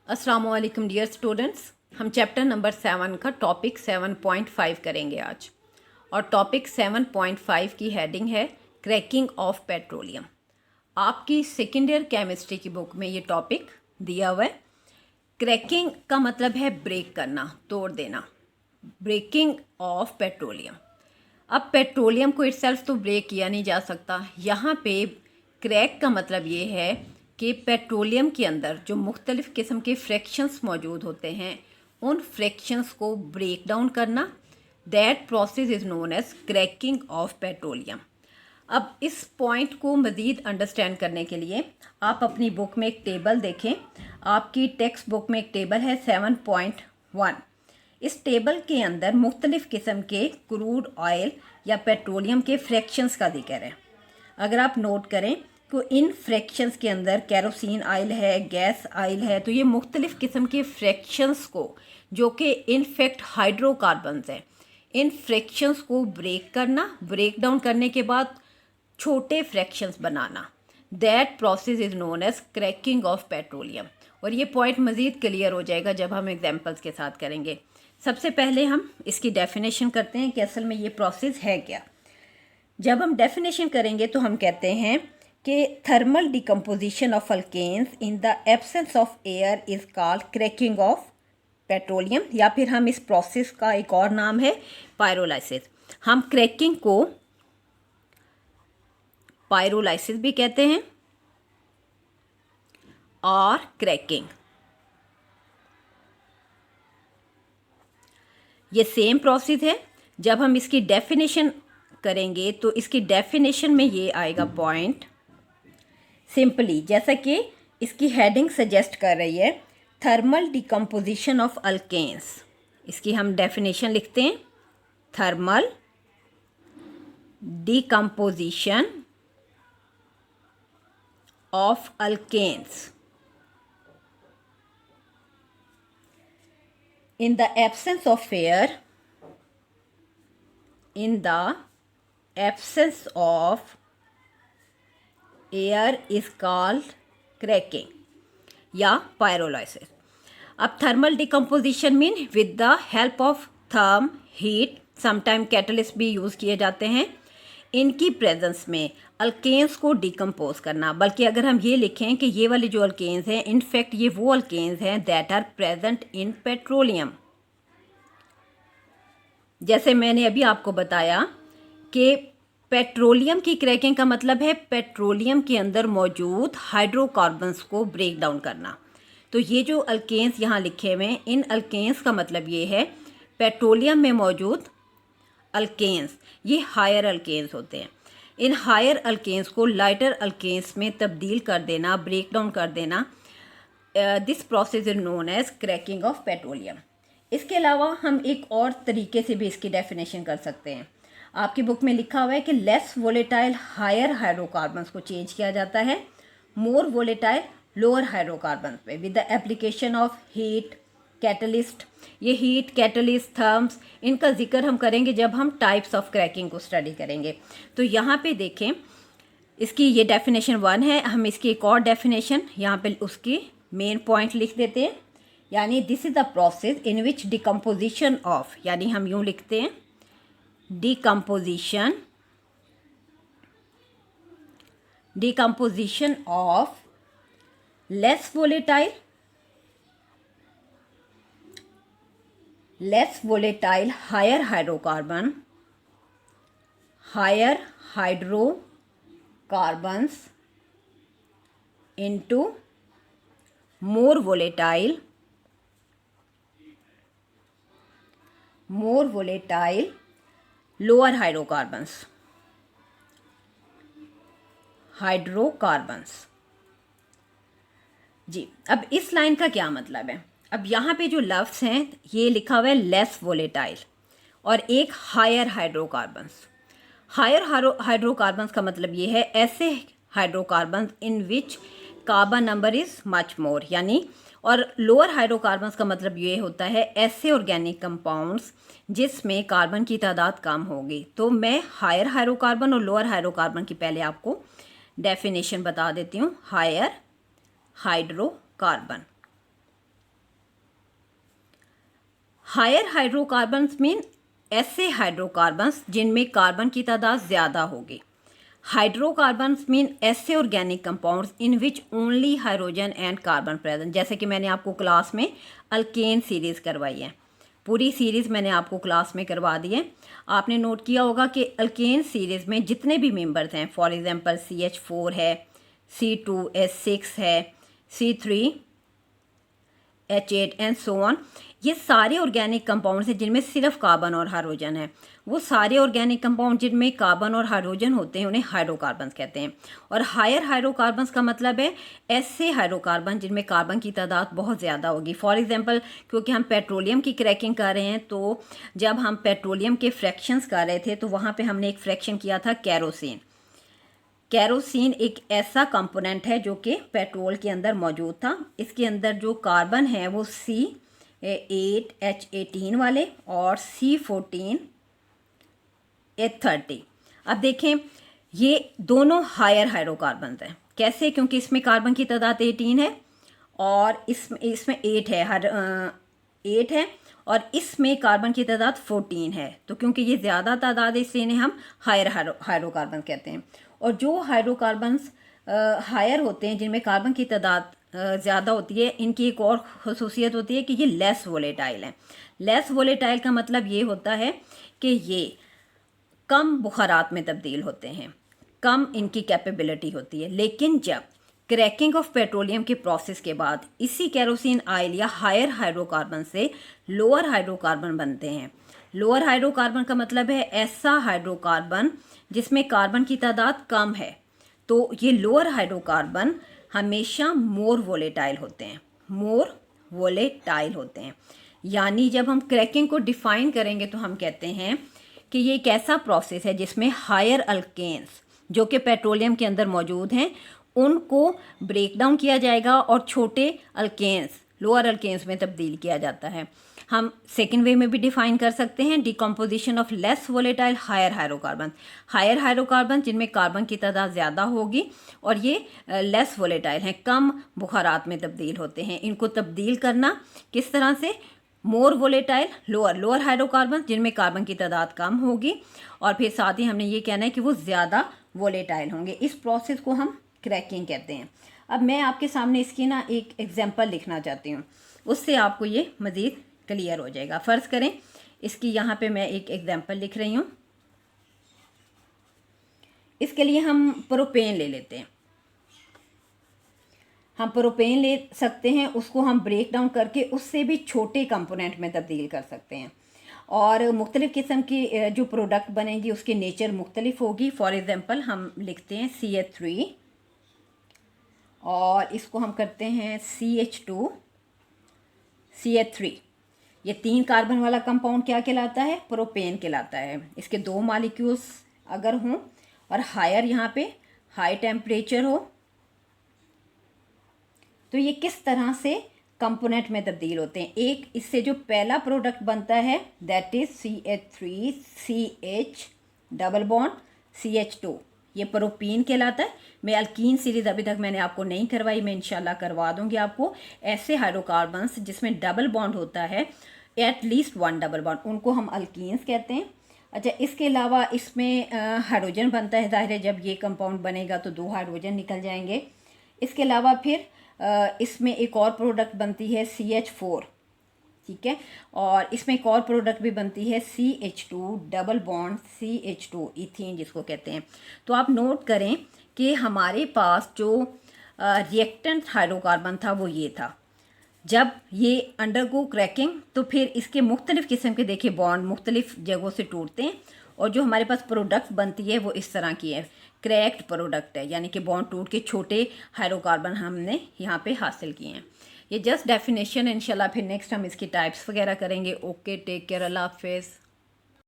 अस्सलामुअलैकुम dear students, हम chapter number 7 का टॉपिक 7.5 करेंगे आज। और टॉपिक 7.5 की हेडिंग है क्रैकिंग ऑफ पेट्रोलियम। आपकी सेकेंड ईयर केमिस्ट्री की बुक में ये टॉपिक दिया हुआ है। क्रैकिंग का मतलब है ब्रेक करना, तोड़ देना, ब्रेकिंग ऑफ पेट्रोलियम। अब पेट्रोलियम को इटसेल्फ तो ब्रेक किया नहीं जा सकता। यहाँ पे क्रैक का मतलब ये है कि पेट्रोलियम के अंदर जो मुख्तलिफ़ किस्म के फ्रैक्शंस मौजूद होते हैं, उन फ्रैक्शंस को ब्रेक डाउन करना, that process is known as cracking of petroleum. अब इस पॉइंट को मज़ीद अंडरस्टैंड करने के लिए आप अपनी बुक में एक टेबल देखें। आपकी टेक्स्ट बुक में एक टेबल है 7.1। इस टेबल के अंदर मुख्तलिफ़ किस्म के क्रूड ऑयल या पेट्रोलियम के फ्रैक्शंस का जिक्र है। अगर आप नोट करें तो इन फ्रैक्शंस के अंदर कैरोसिन ऑयल है, गैस ऑयल है, तो ये मुख्तलिफ़ किस्म के फ्रैक्शंस को, जो कि इनफैक्ट हाइड्रोकार्बन्स हैं, इन फ्रैक्शंस को ब्रेक करना, ब्रेक डाउन करने के बाद छोटे फ्रैक्शंस बनाना, that process is known as cracking of petroleum. और ये पॉइंट मज़ीद क्लियर हो जाएगा जब हम एग्जांपल्स के साथ करेंगे। सबसे पहले हम इसकी डेफिनेशन करते हैं कि असल में ये प्रोसेस है क्या। जब हम डेफिनेशन करेंगे तो हम कहते हैं कि thermal decomposition of alkanes in the absence of air is called cracking of petroleum, या फिर हम इस प्रोसेस का एक और नाम है पायरोलाइसिस। हम क्रैकिंग को पायरोलाइसिस भी कहते हैं और क्रैकिंग, ये सेम प्रोसेस है। जब हम इसकी डेफिनेशन करेंगे तो इसकी डेफिनेशन में ये आएगा पॉइंट सिंपली, जैसा कि इसकी हेडिंग सजेस्ट कर रही है, थर्मल डिकम्पोजिशन ऑफ अल्केन्स। इसकी हम डेफिनेशन लिखते हैं, thermal decomposition of alkanes in the absence of air, in the absence of air is called cracking या pyrolysis। अब thermal decomposition mean with the help of therm heat, sometime catalyst भी use किए जाते हैं, इनकी presence में alkanes को decompose करना। बल्कि अगर हम ये लिखें कि ये वाले जो अल्केन्स हैं, इनफैक्ट ये वो अल्केन्स हैं that are present in petroleum. जैसे मैंने अभी आपको बताया कि पेट्रोलियम की क्रैकिंग का मतलब है पेट्रोलियम के अंदर मौजूद हाइड्रोकार्बन्स को ब्रेक डाउन करना। तो ये जो अल्केन्स यहाँ लिखे हुए हैं, इन अल्केन्स का मतलब ये है पेट्रोलियम में मौजूद अल्केन्स, ये हायर अल्केन्स होते हैं। इन हायर अल्केन्स को लाइटर अल्केन्स में तब्दील कर देना, ब्रेक डाउन कर देना, this process is known as cracking of petroleum. इसके अलावा हम एक और तरीके से भी इसकी डेफिनेशन कर सकते हैं। आपकी बुक में लिखा हुआ है कि लेस वोलेटाइल हायर हाइड्रोकार्बन्स को चेंज किया जाता है मोर वोलेटाइल लोअर हाइड्रोकार्बन्स पे with the application of heat catalyst. ये हीट, कैटलिस्ट, थर्म्स, इनका जिक्र हम करेंगे जब हम टाइप्स ऑफ क्रैकिंग को स्टडी करेंगे। तो यहाँ पे देखें, इसकी ये डेफिनेशन 1 है। हम इसकी एक और डेफिनेशन यहाँ पे उसकी मेन पॉइंट लिख देते हैं, यानी this is the process in which decomposition of, यानी हम यूँ लिखते हैं decomposition of less volatile higher hydrocarbons into more volatile lower hydrocarbons. जी, अब इस लाइन का क्या मतलब है? अब यहाँ पे जो लफ्ज़ हैं, ये लिखा हुआ है लेस वोलेटाइल और एक हायर हाइड्रोकार्बन्स। हायर हाइड्रोकार्बन्स का मतलब ये है ऐसे hydrocarbons in which carbon number is much more, यानी, और लोअर हाइड्रोकार्बन्स का मतलब ये होता है ऐसे ऑर्गेनिक कंपाउंड्स जिसमें कार्बन की तादाद कम होगी। तो मैं हायर हाइड्रोकार्बन और लोअर हाइड्रोकार्बन की पहले आपको डेफिनेशन बता देती हूँ। Higher hydrocarbon, higher hydrocarbons mean ऐसे हाइड्रोकार्बन्स जिनमें कार्बन की तादाद ज़्यादा होगी। हाइड्रोकार्बन्स मीन ऐसे organic compounds in which only hydrogen and carbon present. जैसे कि मैंने आपको क्लास में अल्केन सीरीज़ करवाई है, पूरी सीरीज़ मैंने आपको क्लास में करवा दी है। आपने नोट किया होगा कि अल्केन सीरीज़ में जितने भी मेंबर्स हैं, फॉर एग्जांपल CH4 है, C2H6 है, C3H8 एंड सो ऑन, ये सारे ऑर्गेनिक कंपाउंड्स हैं जिनमें सिर्फ कार्बन और हाइड्रोजन है। वो सारे ऑर्गेनिक कंपाउंड जिनमें कार्बन और हाइड्रोजन होते हैं उन्हें हाइड्रोकार्बन्स कहते हैं। और हायर हाइड्रोकार्बन्स का मतलब है ऐसे हाइड्रोकार्बन जिनमें कार्बन की तादाद बहुत ज़्यादा होगी। फॉर एग्जांपल, क्योंकि हम पेट्रोलियम की क्रैकिंग कर रहे हैं, तो जब हम पेट्रोलियम के फ्रैक्शंस कर रहे थे तो वहाँ पर हमने एक फ्रैक्शन किया था कैरोसिन। कैरोसिन एक ऐसा कंपोनेंट है जो कि पेट्रोल के अंदर मौजूद था। इसके अंदर जो कार्बन है वो C8H18 वाले और C14H30। अब देखें, ये दोनों हायर हाइड्रोकार्बन्स हैं। कैसे? क्योंकि इसमें कार्बन की तादाद 18 है और इसमें 8 है, 8 है और इसमें कार्बन की तादाद 14 है। तो क्योंकि ये ज़्यादा तादाद है इसलिए इन्हें हम हायर हाइड्रोकार्बन कहते हैं। और जो हाइड्रोकार्बन्स हायर होते हैं, जिनमें कार्बन की तादाद ज़्यादा होती है, इनकी एक और खसूसियत होती है कि ये लेस वोलेटाइल हैं। लेस वोलेटाइल का मतलब ये होता है कि ये कम बुखारात में तब्दील होते हैं, कम इनकी कैपेबिलिटी होती है। लेकिन जब क्रैकिंग ऑफ पेट्रोलियम के प्रोसेस के बाद इसी कैरोसिन ऑयल या हायर हाइड्रोकार्बन से लोअर हाइड्रोकार्बन बनते हैं। लोअर हाइड्रोकार्बन का मतलब है ऐसा हाइड्रोकार्बन जिसमें कार्बन की तादाद कम है। तो ये लोअर हाइड्रोकार्बन हमेशा मोर वोलेटाइल होते हैं, मोर वोलेटाइल होते हैं। यानी जब हम क्रैकिंग को डिफाइन करेंगे तो हम कहते हैं कि ये एक ऐसा प्रोसेस है जिसमें हायर अल्केन्स जो कि पेट्रोलियम के अंदर मौजूद हैं उनको ब्रेक डाउन किया जाएगा और छोटे अल्केन्स, लोअर अल्केन्स में तब्दील किया जाता है। हम सेकेंड वे में भी डिफाइन कर सकते हैं, decomposition of less volatile higher hydrocarbon. Higher hydrocarbon जिनमें कार्बन की तादाद ज़्यादा होगी और ये लेस वोलेटाइल हैं, कम बुखारात में तब्दील होते हैं। इनको तब्दील करना किस तरह से? मोर वोलेटाइल लोअर हाइड्रोकार्बन जिनमें कार्बन की तादाद कम होगी और फिर साथ ही हमने ये कहना है कि वो ज़्यादा वोलेटाइल होंगे। इस प्रोसेस को हम क्रैकिंग कहते हैं। अब मैं आपके सामने इसकी ना एक एग्जांपल लिखना चाहती हूँ, उससे आपको ये मज़ीद क्लियर हो जाएगा। फ़र्ज़ करें इसकी यहाँ पे मैं एक एग्जांपल लिख रही हूँ। इसके लिए हम प्रोपेन ले लेते हैं। हम प्रोपेन ले सकते हैं, उसको हम ब्रेक डाउन करके उससे भी छोटे कंपोनेंट में तब्दील कर सकते हैं और मुख्तलिफ़ किस्म की जो प्रोडक्ट बनेंगी उसकी नेचर मुख्तलिफ होगी। फॉर एग्ज़ाम्पल हम लिखते हैं CH3 और इसको हम करते हैं CH2 CH3। ये 3 कार्बन वाला कंपाउंड क्या कहलाता है? प्रोपेन कहलाता है। इसके 2 मॉलिक्यूल्स अगर हों और हायर यहाँ पे हाई टेम्परेचर हो तो ये किस तरह से कंपोनेंट में तब्दील होते हैं। एक इससे जो पहला प्रोडक्ट बनता है that is CH3 CH double bond CH2, ये प्रोपीन कहलाता है। मैं अल्कीन सीरीज़ अभी तक मैंने आपको नहीं करवाई, मैं इंशाल्लाह करवा दूंगी आपको। ऐसे हाइड्रोकार्बन्स जिसमें डबल बॉन्ड होता है, एटलीस्ट 1 डबल बॉन्ड, उनको हम अल्कीन्स कहते हैं। अच्छा, इसके अलावा इसमें हाइड्रोजन बनता है। ज़ाहिर है जब ये कंपाउंड बनेगा तो 2 हाइड्रोजन निकल जाएंगे। इसके अलावा फिर इसमें एक और प्रोडक्ट बनती है CH4, ठीक है, और इसमें एक और प्रोडक्ट भी बनती है CH2 double bond CH2 ethene जिसको कहते हैं। तो आप नोट करें कि हमारे पास जो रिएक्टेंट हाइड्रोकार्बन था वो ये था। जब ये अंडरगो क्रैकिंग तो फिर इसके मुख्तलिफ़ किस्म के देखिए बॉन्ड मुख्तलिफ़ जगहों से टूटते हैं और जो हमारे पास प्रोडक्ट बनती है वो इस तरह की है, क्रैक्ड प्रोडक्ट है, यानी कि बॉन्ड टूट के छोटे हाइड्रोकार्बन हमने यहाँ पे हासिल किए हैं। ये जस्ट डेफिनेशन, इंशाल्लाह फिर नेक्स्ट हम इसकी टाइप्स वगैरह करेंगे। ओके, टेक केयर, अल्लाह हाफिज़।